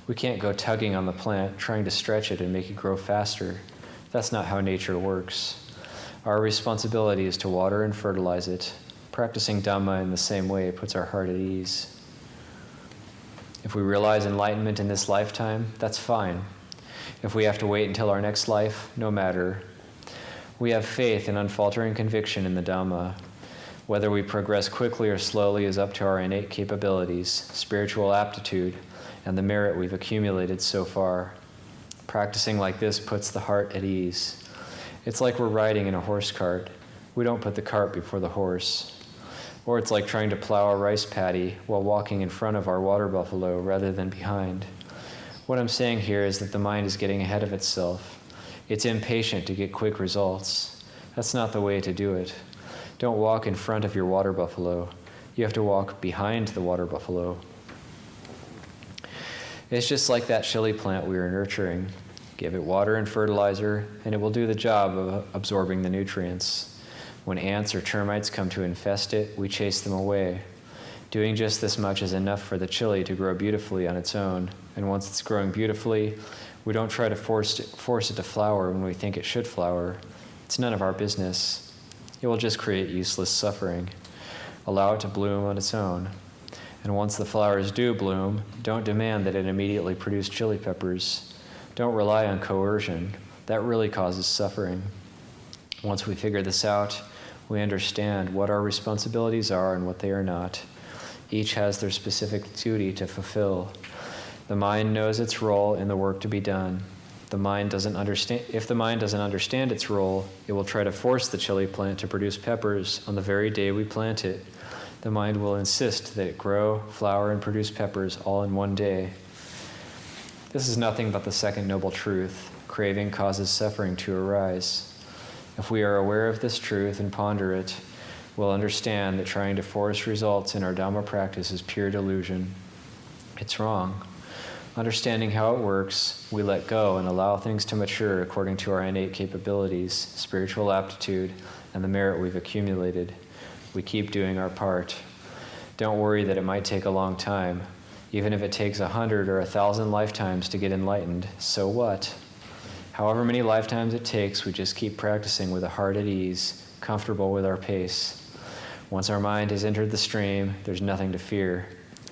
We can't go tugging on the plant, trying to stretch it and make it grow faster. That's not how nature works. Our responsibility is to water and fertilize it. Practicing Dhamma in the same way puts our heart at ease. If we realize enlightenment in this lifetime, that's fine. If we have to wait until our next life, no matter. We have faith and unfaltering conviction in the Dhamma. Whether we progress quickly or slowly is up to our innate capabilities, spiritual aptitude, and the merit we've accumulated so far. Practicing like this puts the heart at ease. It's like we're riding in a horse cart. We don't put the cart before the horse. Or it's like trying to plow a rice paddy while walking in front of our water buffalo rather than behind. What I'm saying here is that the mind is getting ahead of itself. It's impatient to get quick results. That's not the way to do it. Don't walk in front of your water buffalo. You have to walk behind the water buffalo. It's just like that chili plant we are nurturing. Give it water and fertilizer, and it will do the job of absorbing the nutrients. When ants or termites come to infest it, we chase them away. Doing just this much is enough for the chili to grow beautifully on its own, and once it's growing beautifully, we don't try to force it to flower when we think it should flower. It's none of our business. It will just create useless suffering. Allow it to bloom on its own. And once the flowers do bloom, don't demand that it immediately produce chili peppers. Don't rely on coercion. That really causes suffering. Once we figure this out, we understand what our responsibilities are and what they are not. Each has their specific duty to fulfill. The mind knows its role in the work to be done. If the mind doesn't understand its role, it will try to force the chili plant to produce peppers on the very day we plant it. The mind will insist that it grow, flower, and produce peppers all in one day. This is nothing but the second noble truth. Craving causes suffering to arise. If we are aware of this truth and ponder it, we'll understand that trying to force results in our Dhamma practice is pure delusion. It's wrong. Understanding how it works, we let go and allow things to mature according to our innate capabilities, spiritual aptitude, and the merit we've accumulated. We keep doing our part. Don't worry that it might take a long time. Even if it takes 100 or 1,000 lifetimes to get enlightened, so what? However many lifetimes it takes, we just keep practicing with a heart at ease, comfortable with our pace. Once our mind has entered the stream, there's nothing to fear.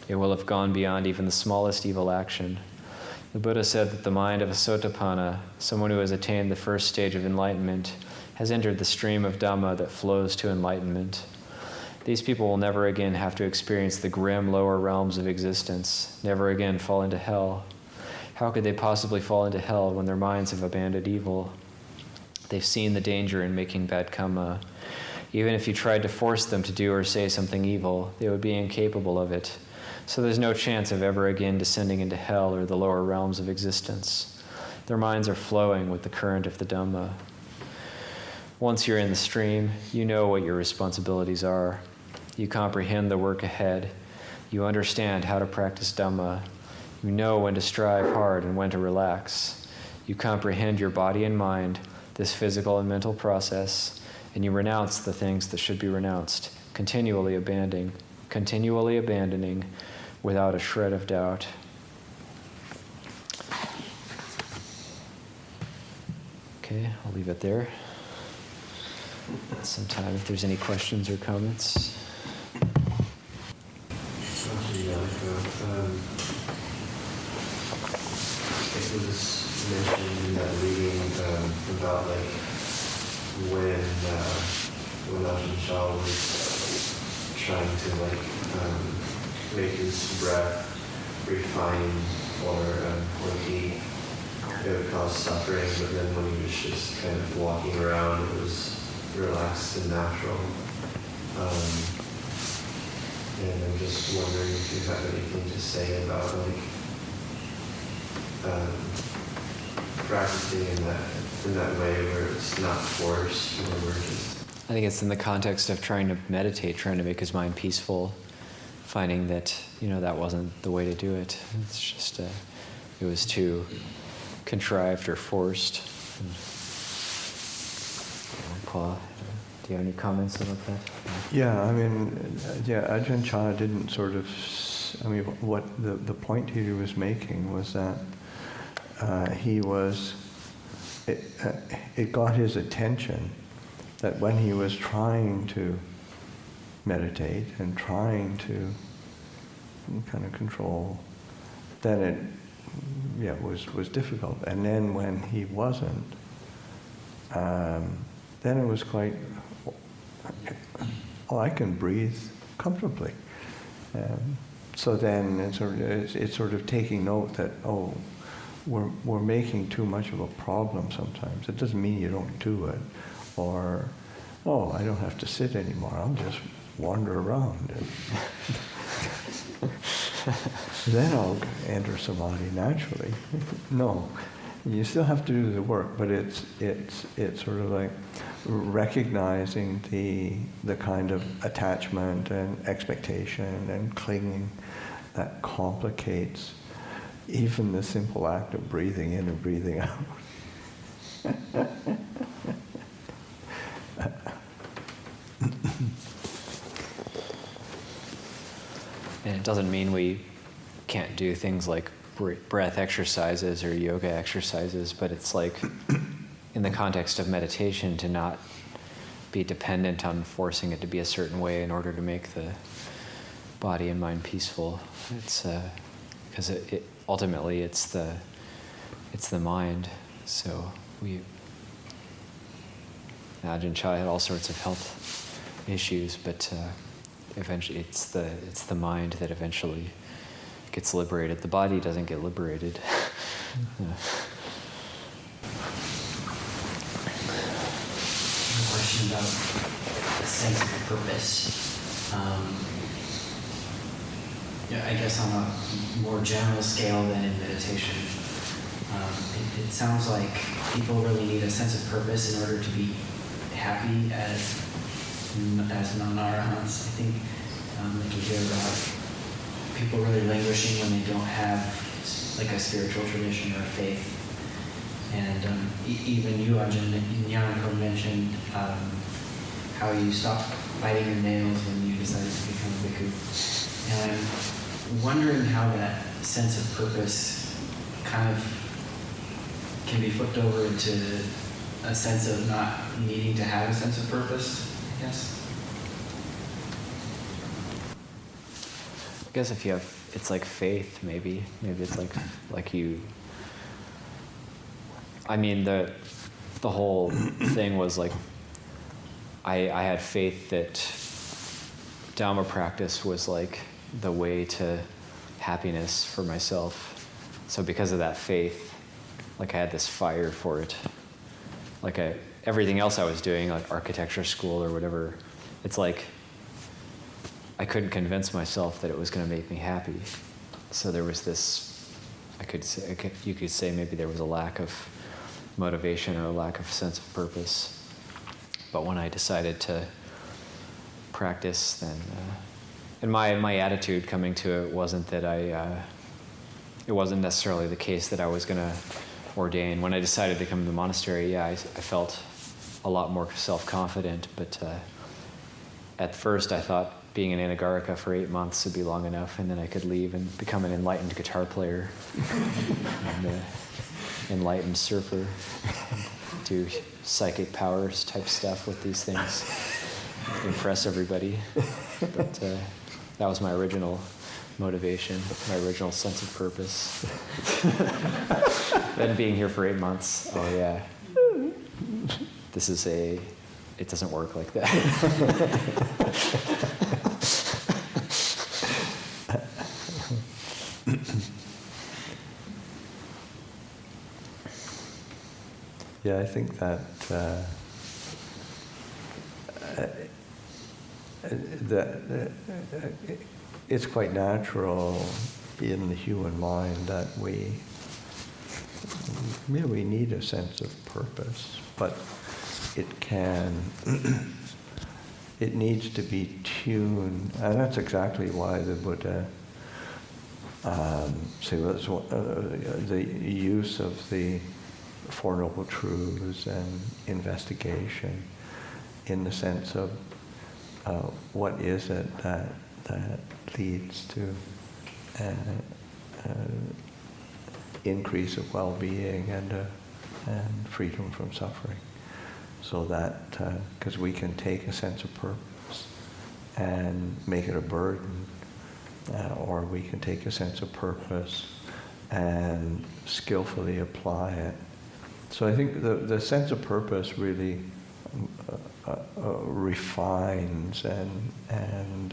It will have gone beyond even the smallest evil action. The Buddha said that the mind of a Sotapanna, someone who has attained the first stage of enlightenment, has entered the stream of Dhamma that flows to enlightenment. These people will never again have to experience the grim lower realms of existence, never again fall into hell. How could they possibly fall into hell when their minds have abandoned evil? They've seen the danger in making bad karma. Even if you tried to force them to do or say something evil, they would be incapable of it. So there's no chance of ever again descending into hell or the lower realms of existence. Their minds are flowing with the current of the Dhamma. Once you're in the stream, you know what your responsibilities are. You comprehend the work ahead. You understand how to practice Dhamma. You know when to strive hard and when to relax. You comprehend your body and mind, this physical and mental process, and you renounce the things that should be renounced, continually abandoning without a shred of doubt. Okay, I'll leave it there. Sometime if there's any questions or comments. It was mentioned in that reading about like when Ajahn Chah was trying to make his breath refined or he it would cause suffering, but then when he was just kind of walking around, it was relaxed and natural. And I'm just wondering if you have anything to say about practicing in that way where it's not forced, or we're just. I think it's in the context of trying to meditate, trying to make his mind peaceful, finding that that wasn't the way to do it. It's just it was too contrived or forced. Paul, do you have any comments about that? Yeah, I mean, Ajahn Chah didn't sort of, what the point he was making was that it got his attention that when he was trying to meditate and trying to kind of control, then it was difficult. And then when he wasn't, then it was quite, I can breathe comfortably. So then it's sort of taking note that, we're making too much of a problem sometimes. It doesn't mean you don't do it. Or, I don't have to sit anymore. I'll just wander around. Then I'll enter samadhi naturally. No, you still have to do the work, but it's sort of like recognizing the kind of attachment and expectation and clinging that complicates even the simple act of breathing in and breathing out. it doesn't mean we can't do things like breath exercises or yoga exercises, but it's like in the context of meditation to not be dependent on forcing it to be a certain way in order to make the body and mind peaceful. It's because it ultimately it's the mind. So Ajahn Chah had all sorts of health issues, but eventually it's the mind that eventually gets liberated. The body doesn't get liberated. A question about a sense of purpose. I guess on a more general scale than in meditation. It sounds like people really need a sense of purpose in order to be happy as non-arahants. I think like you hear about people really languishing when they don't have like a spiritual tradition or a faith. And even you, Ajahn Ñāṇiko, mentioned how you stopped biting your nails when you decided to become a bhikkhu. And I'm wondering how that sense of purpose kind of can be flipped over into a sense of not needing to have a sense of purpose, I guess. I guess if you have, it's like faith, maybe it's like you. I mean, the whole thing was like, I had faith that Dhamma practice was like the way to happiness for myself. So because of that faith, like I had this fire for it. Like everything else I was doing, like architecture school or whatever, it's like I couldn't convince myself that it was going to make me happy. So there was this, you could say maybe there was a lack of motivation or a lack of sense of purpose. But when I decided to practice, then, and my attitude coming to it wasn't that it wasn't necessarily the case that I was going to ordain. When I decided to come to the monastery, I felt a lot more self-confident, but at first I thought being an anagarika for 8 months would be long enough, and then I could leave and become an enlightened guitar player, and enlightened surfer, do psychic powers type stuff with these things, impress everybody. But that was my original motivation, my original sense of purpose. Then being here for 8 months, oh yeah, it doesn't work like that. Yeah, I think that it's quite natural in the human mind that we need a sense of purpose, but it needs to be tuned, and that's exactly why the Buddha the use of the Four Noble Truths and investigation, in the sense of what is it that leads to increase of well-being and freedom from suffering. So that, because we can take a sense of purpose and make it a burden, or we can take a sense of purpose and skillfully apply it. So I think the sense of purpose really refines and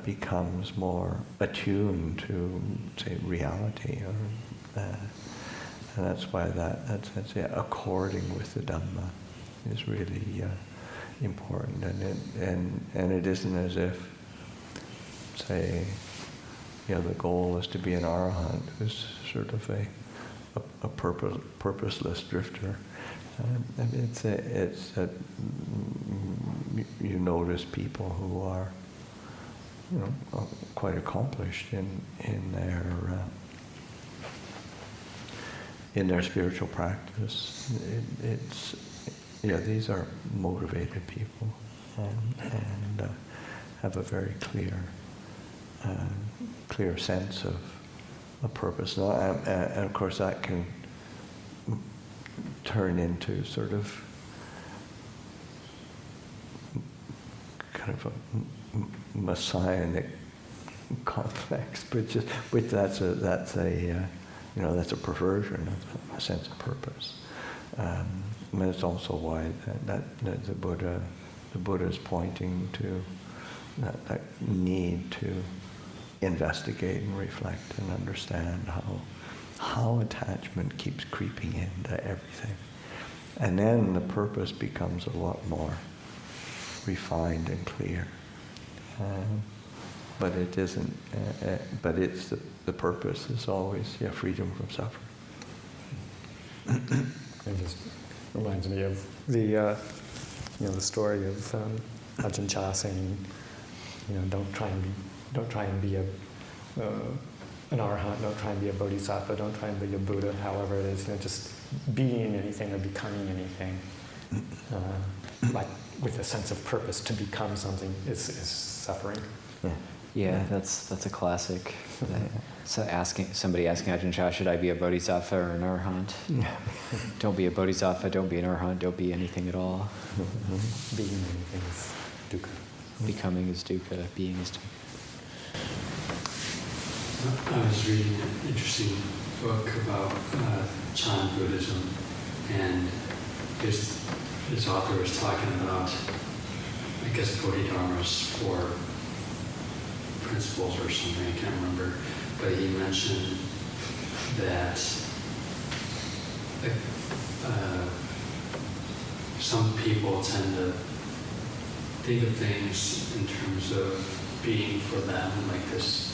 becomes more attuned to, say, reality, and that's why that's according with the Dhamma is really important, and it isn't as if, say, the goal is to be an arahant who's sort of a purposeless drifter. You notice people who are, quite accomplished in their spiritual practice. These are motivated people, have a very clear sense of a purpose. And of course that can turn into sort of kind of a messianic complex, which that's a perversion of a sense of purpose. And it's also why that the Buddha is pointing to that need to investigate and reflect and understand how attachment keeps creeping into everything. And then the purpose becomes a lot more refined and clear. But it isn't, but it's the purpose is always, freedom from suffering. It just reminds me of the story of Ajahn Chah saying, don't try and be an arhat, don't try and be a bodhisattva, don't try and be a Buddha, however it is, just being anything or becoming anything, like with a sense of purpose to become something is suffering. Yeah, that's a classic. So somebody asking Ajahn Chah, should I be a bodhisattva or an arhat? Don't be a bodhisattva, don't be an arhat, don't be anything at all. Being anything is dukkha. Becoming is dukkha, being is dukkha. I was reading an interesting book about Chan Buddhism, and his author was talking about, I guess, Bodhidharma's 4 principles or something, I can't remember, but he mentioned that some people tend to think of things in terms of being for them, like this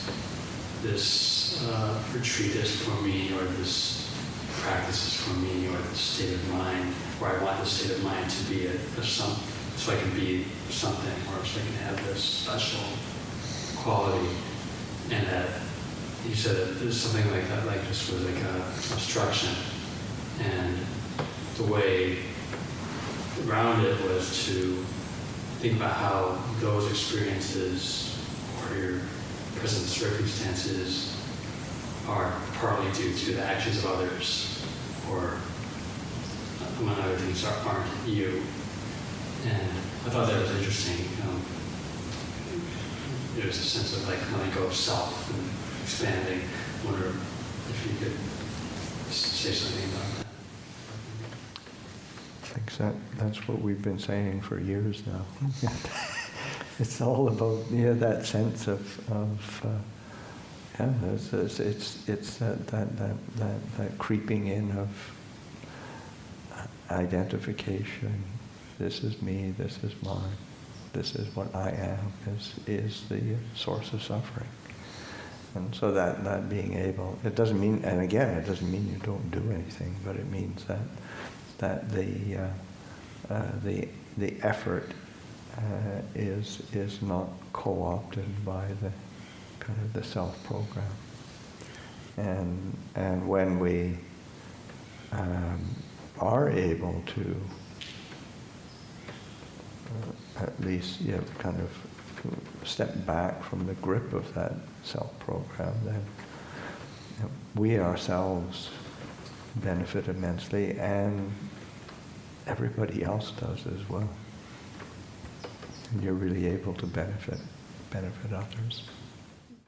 retreat is for me, or this practice is for me, or this state of mind, or I want this state of mind to be so I can be something, or so I can have this special quality. And that he said that there's something like that, like this was like a obstruction, and the way around it was to think about how those experiences or your present circumstances are partly due to the actions of others, or among other things aren't you. And I thought that was interesting. There's a sense of like letting go of self and expanding. I wonder if you could say something about that. I think that's what we've been saying for years now. It's all about that sense of it's that creeping in of identification. This is me. This is mine. This is what I am. Is the source of suffering. And so that being able, it doesn't mean, and again, it doesn't mean you don't do anything, but it means that the effort is not co-opted by the kind of the self-program. And when we are able to at least kind of step back from the grip of that self-program, then we ourselves benefit immensely, and everybody else does as well. And you're really able to benefit others.